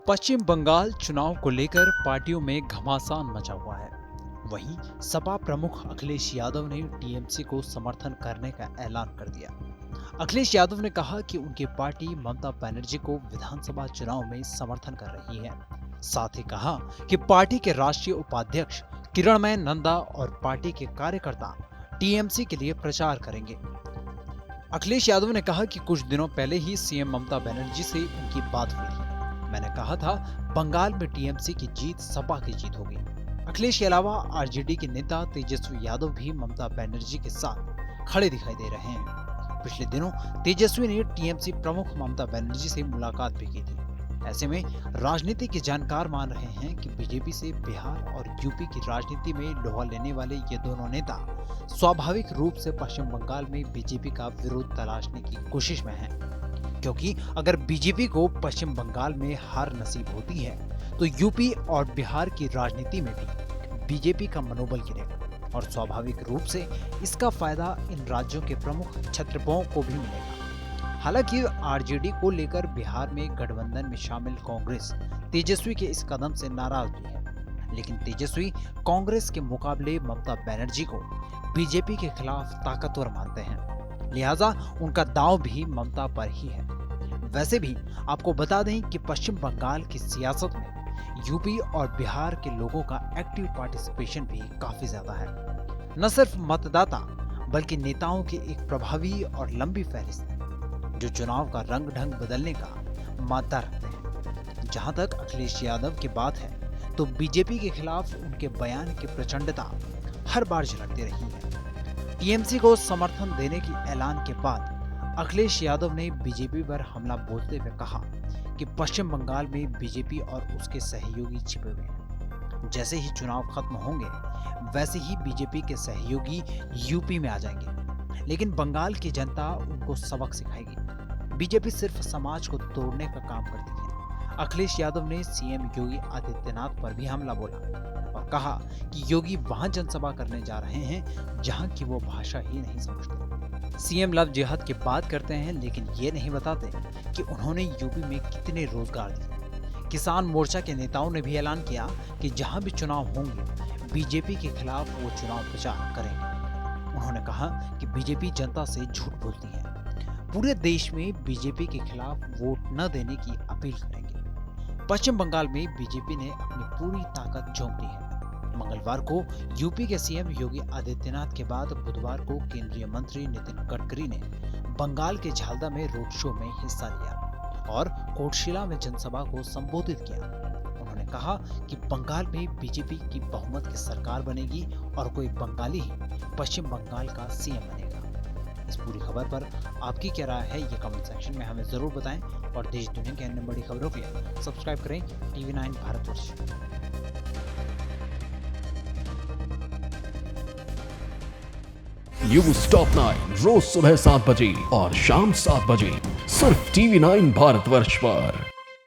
पश्चिम बंगाल चुनाव को लेकर पार्टियों में घमासान मचा हुआ है। वहीं सपा प्रमुख अखिलेश यादव ने टीएमसी को समर्थन करने का ऐलान कर दिया। अखिलेश यादव ने कहा कि उनकी पार्टी ममता बनर्जी को विधानसभा चुनाव में समर्थन कर रही है। साथ ही कहा कि पार्टी के राष्ट्रीय उपाध्यक्ष किरणमय नंदा और पार्टी के कार्यकर्ता टीएमसी के लिए प्रचार करेंगे। अखिलेश यादव ने कहा कि कुछ दिनों पहले ही सीएम ममता बनर्जी से उनकी बात हुई थी। मैंने कहा था बंगाल में टीएमसी की जीत सपा की जीत होगी। अखिलेश के अलावा आरजेडी के नेता तेजस्वी यादव भी ममता बनर्जी के साथ खड़े दिखाई दे रहे हैं। पिछले दिनों तेजस्वी ने टीएमसी प्रमुख ममता बनर्जी से मुलाकात भी की थी। ऐसे में राजनीति के जानकार मान रहे हैं कि बीजेपी से बिहार और यूपी की राजनीति में लोहा लेने वाले ये दोनों नेता स्वाभाविक रूप से पश्चिम बंगाल में बीजेपी का विरोध तलाशने की कोशिश में हैं। क्योंकि अगर बीजेपी को पश्चिम बंगाल में हार नसीब होती है तो यूपी और बिहार की राजनीति में भी बीजेपी का मनोबल गिरेगा और स्वाभाविक रूप से इसका फायदा इन राज्यों के प्रमुख क्षत्रपों को भी मिलेगा। हालांकि आरजेडी को लेकर बिहार में गठबंधन में शामिल कांग्रेस तेजस्वी के इस कदम से नाराज भी है, लेकिन तेजस्वी कांग्रेस के मुकाबले ममता बनर्जी को बीजेपी के खिलाफ ताकतवर मानते हैं, लिहाजा उनका दांव भी ममता पर ही है। वैसे भी आपको बता दें कि पश्चिम बंगाल की सियासत में यूपी और बिहार के लोगों का एक्टिव पार्टिसिपेशन भी काफी ज्यादा है। न सिर्फ मतदाता बल्कि नेताओं की एक प्रभावी और लंबी फहरिस्त है जो चुनाव का रंग ढंग बदलने का मादा रखते हैं। जहां तक अखिलेश यादव की बात है तो बीजेपी के खिलाफ उनके बयान की प्रचंडता हर बार झलकती रही है। टीएमसी को समर्थन देने के ऐलान के बाद अखिलेश यादव ने बीजेपी पर हमला बोलते हुए कहा कि पश्चिम बंगाल में बीजेपी और उसके सहयोगी छिपे हुए हैं। जैसे ही चुनाव खत्म होंगे वैसे ही बीजेपी के सहयोगी यूपी में आ जाएंगे, लेकिन बंगाल की जनता उनको सबक सिखाएगी। बीजेपी सिर्फ समाज को तोड़ने का काम करती है। अखिलेश यादव ने सीएम योगी आदित्यनाथ पर भी हमला बोला और कहा कि योगी वहां जनसभा करने जा रहे हैं जहां की वो भाषा ही नहीं समझते। सीएम लव जिहाद की बात करते हैं लेकिन ये नहीं बताते कि उन्होंने यूपी में कितने रोजगार दिए। किसान मोर्चा के नेताओं ने भी ऐलान किया कि जहां भी चुनाव होंगे बीजेपी के खिलाफ वो चुनाव प्रचार करेंगे। उन्होंने कहा कि बीजेपी जनता से झूठ बोलती है, पूरे देश में बीजेपी के खिलाफ वोट न देने की अपील करेंगे। पश्चिम बंगाल में बीजेपी ने अपनी पूरी ताकत झोंक दी है। मंगलवार को यूपी के सीएम योगी आदित्यनाथ के बाद बुधवार को केंद्रीय मंत्री नितिन गडकरी ने बंगाल के झालदा में रोड शो में हिस्सा लिया और कोटशिला में जनसभा को संबोधित किया। उन्होंने कहा कि बंगाल में बीजेपी की बहुमत की सरकार बनेगी और कोई बंगाली ही पश्चिम बंगाल का सीएम बनेगा। इस पूरी खबर पर आपकी क्या राय है ये कमेंट सेक्शन में हमें जरूर बताएं और देश दुनिया की अन्य बड़ी खबरों के लिए सब्सक्राइब करें TV9 भारतवर्ष। न्यूज टॉप 9 रोज सुबह 7 बजे और शाम 7 बजे सिर्फ TV9 भारतवर्ष पर।